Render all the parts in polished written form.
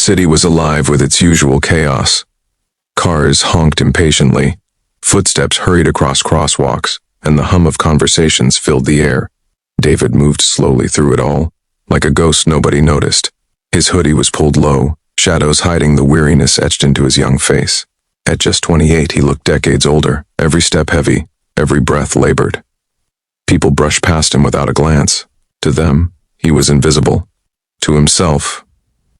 city was alive with its usual chaos. Cars honked impatiently, footsteps hurried across crosswalks, and the hum of conversations filled the air. David moved slowly through it all, like a ghost nobody noticed. His hoodie was pulled low, shadows hiding the weariness etched into his young face. At just 28, he looked decades older, every step heavy, every breath labored. People brushed past him without a glance. To them, he was invisible. To himself,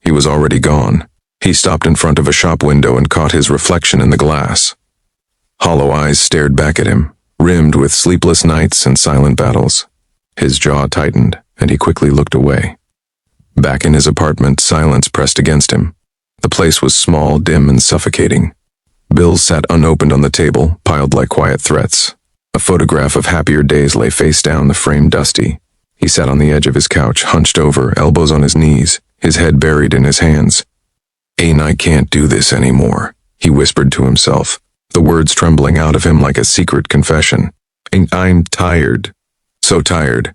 he was already gone. He stopped in front of a shop window and caught his reflection in the glass. Hollow eyes stared back at him, rimmed with sleepless nights and silent battles. His jaw tightened, and he quickly looked away. Back in his apartment, silence pressed against him. The place was small, dim, and suffocating. Bills sat unopened on the table, piled like quiet threats. A photograph of happier days lay face down, the frame dusty. He sat on the edge of his couch, hunched over, elbows on his knees, his head buried in his hands. "I can't do this anymore," he whispered to himself, the words trembling out of him like a secret confession. "I'm tired. So tired."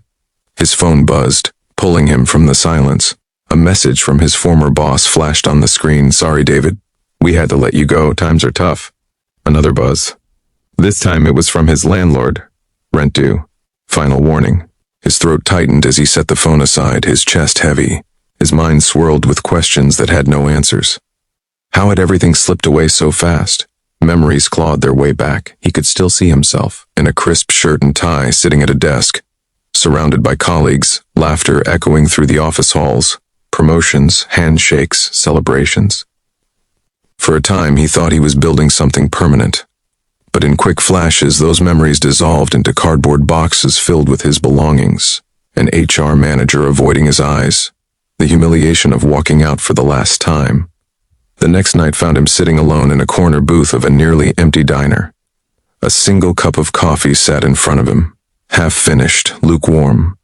His phone buzzed, pulling him from the silence. A message from his former boss flashed on the screen. "Sorry, David. We had to let you go. Times are tough." Another buzz. This time it was from his landlord. "Rent due. Final warning." His throat tightened as he set the phone aside, his chest heavy. His mind swirled with questions that had no answers. How had everything slipped away so fast? Memories clawed their way back. He could still see himself, in a crisp shirt and tie, sitting at a desk, surrounded by colleagues, laughter echoing through the office halls, promotions, handshakes, celebrations. For a time, he thought he was building something permanent. But in quick flashes, those memories dissolved into cardboard boxes filled with his belongings, an HR manager avoiding his eyes, the humiliation of walking out for the last time. The next night found him sitting alone in a corner booth of a nearly empty diner. A single cup of coffee sat in front of him, half-finished, lukewarm.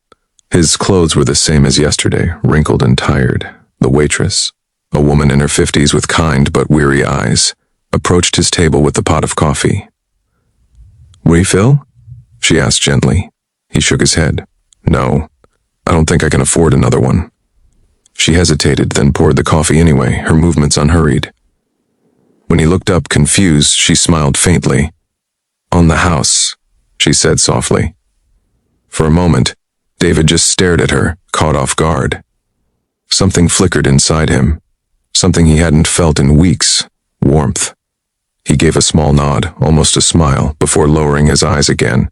His clothes were the same as yesterday, wrinkled and tired. The waitress, a woman in her 50s with kind but weary eyes, approached his table with the pot of coffee. "Refill?" she asked gently. He shook his head. "No, I don't think I can afford another one." She hesitated, then poured the coffee anyway, her movements unhurried. When he looked up, confused, she smiled faintly. "On the house," she said softly. For a moment, David just stared at her, caught off guard. Something flickered inside him, something he hadn't felt in weeks, warmth. He gave a small nod, almost a smile, before lowering his eyes again.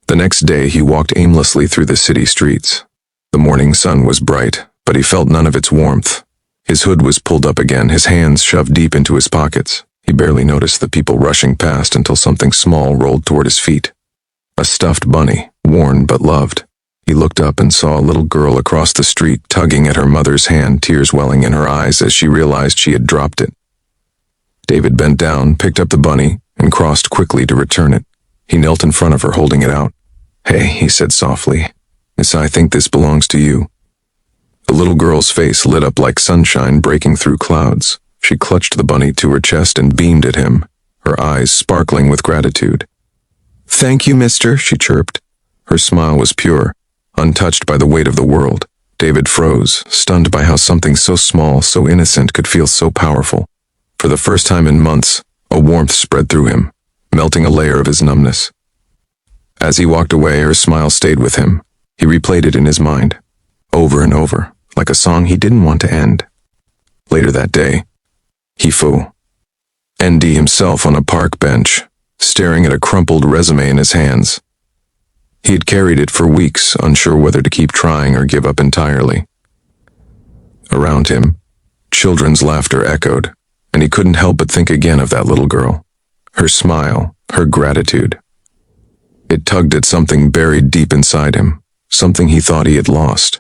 The next day, he walked aimlessly through the city streets. The morning sun was bright, but he felt none of its warmth. His hood was pulled up again, his hands shoved deep into his pockets. He barely noticed the people rushing past until something small rolled toward his feet. A stuffed bunny, worn but loved. He looked up and saw a little girl across the street tugging at her mother's hand, tears welling in her eyes as she realized she had dropped it. David bent down, picked up the bunny, and crossed quickly to return it. He knelt in front of her, holding it out. "Hey," he said softly. "I think this belongs to you." The little girl's face lit up like sunshine breaking through clouds. She clutched the bunny to her chest and beamed at him, her eyes sparkling with gratitude. "Thank you, mister," she chirped. Her smile was pure, untouched by the weight of the world. David froze, stunned by how something so small, so innocent could feel so powerful. For the first time in months, a warmth spread through him, melting a layer of his numbness. As he walked away, her smile stayed with him. He replayed it in his mind, over and over, like a song he didn't want to end. Later that day, he flew. ND himself on a park bench, staring at a crumpled resume in his hands. He had carried it for weeks, unsure whether to keep trying or give up entirely. Around him, children's laughter echoed, and he couldn't help but think again of that little girl. Her smile, her gratitude. It tugged at something buried deep inside him, something he thought he had lost.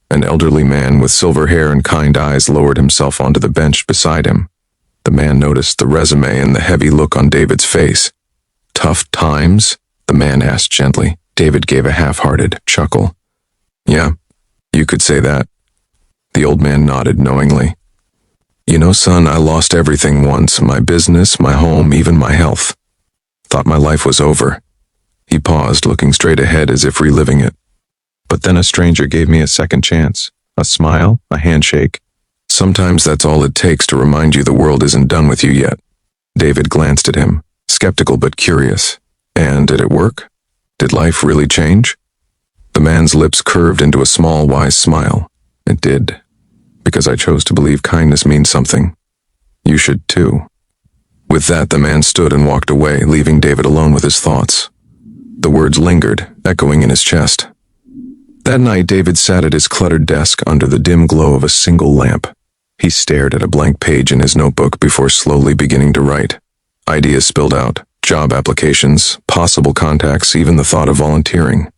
An elderly man with silver hair and kind eyes lowered himself onto the bench beside him. The man noticed the resume and the heavy look on David's face. "Tough times?" the man asked gently. David gave a half-hearted chuckle. "Yeah, you could say that." The old man nodded knowingly. "You know, son, I lost everything once, my business, my home, even my health. Thought my life was over." He paused, looking straight ahead as if reliving it. "But then a stranger gave me a second chance, a smile, a handshake, Sometimes that's all it takes to remind you the world isn't done with you yet. David glanced at him, skeptical but curious. And did it work? Did life really change? The man's lips curved into a small, wise smile. It did. Because I chose to believe kindness means something. You should too. With that, the man stood and walked away, leaving David alone with his thoughts. The words lingered, echoing in his chest. That night, David sat at his cluttered desk under the dim glow of a single lamp. He stared at a blank page in his notebook before slowly beginning to write. Ideas spilled out, job applications, possible contacts, even the thought of volunteering.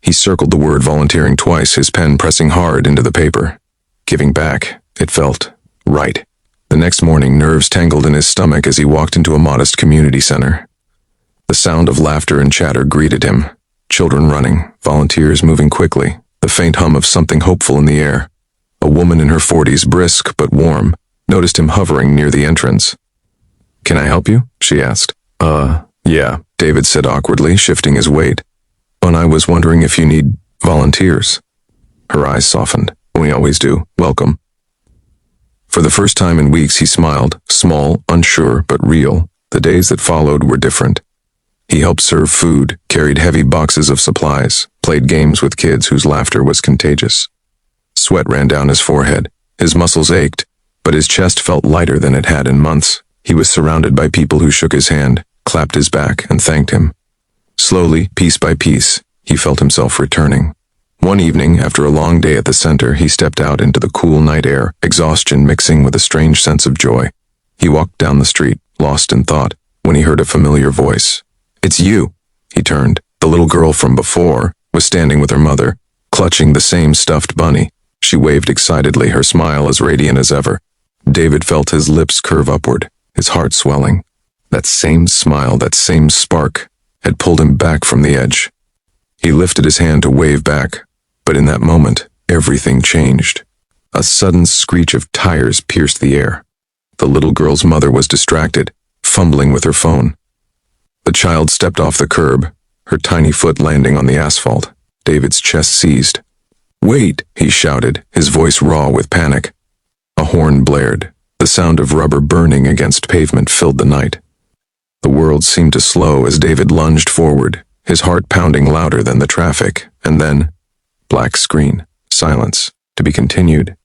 He circled the word volunteering twice, his pen pressing hard into the paper. Giving back, it felt right. The next morning, nerves tangled in his stomach as he walked into a modest community center. The sound of laughter and chatter greeted him. Children running, volunteers moving quickly, the faint hum of something hopeful in the air. A woman in her 40s, brisk but warm, noticed him hovering near the entrance. "Can I help you?" she asked. Yeah," David said awkwardly, shifting his weight. "And I was wondering if you need volunteers." Her eyes softened. "We always do. Welcome." For the first time in weeks, he smiled, small, unsure, but real. The days that followed were different. He helped serve food, carried heavy boxes of supplies, played games with kids whose laughter was contagious. Sweat ran down his forehead. His muscles ached, but his chest felt lighter than it had in months. He was surrounded by people who shook his hand, clapped his back, and thanked him. Slowly, piece by piece, he felt himself returning. One evening, after a long day at the center, he stepped out into the cool night air, exhaustion mixing with a strange sense of joy. He walked down the street, lost in thought, when he heard a familiar voice. "It's you." He turned. The little girl from before was standing with her mother, clutching the same stuffed bunny. She waved excitedly, her smile as radiant as ever. David felt his lips curve upward, his heart swelling. That same smile, that same spark, had pulled him back from the edge. He lifted his hand to wave back, but in that moment, everything changed. A sudden screech of tires pierced the air. The little girl's mother was distracted, fumbling with her phone. The child stepped off the curb, her tiny foot landing on the asphalt. David's chest seized. "Wait!" he shouted, his voice raw with panic. A horn blared. The sound of rubber burning against pavement filled the night. The world seemed to slow as David lunged forward, his heart pounding louder than the traffic, and then, black screen, silence, to be continued.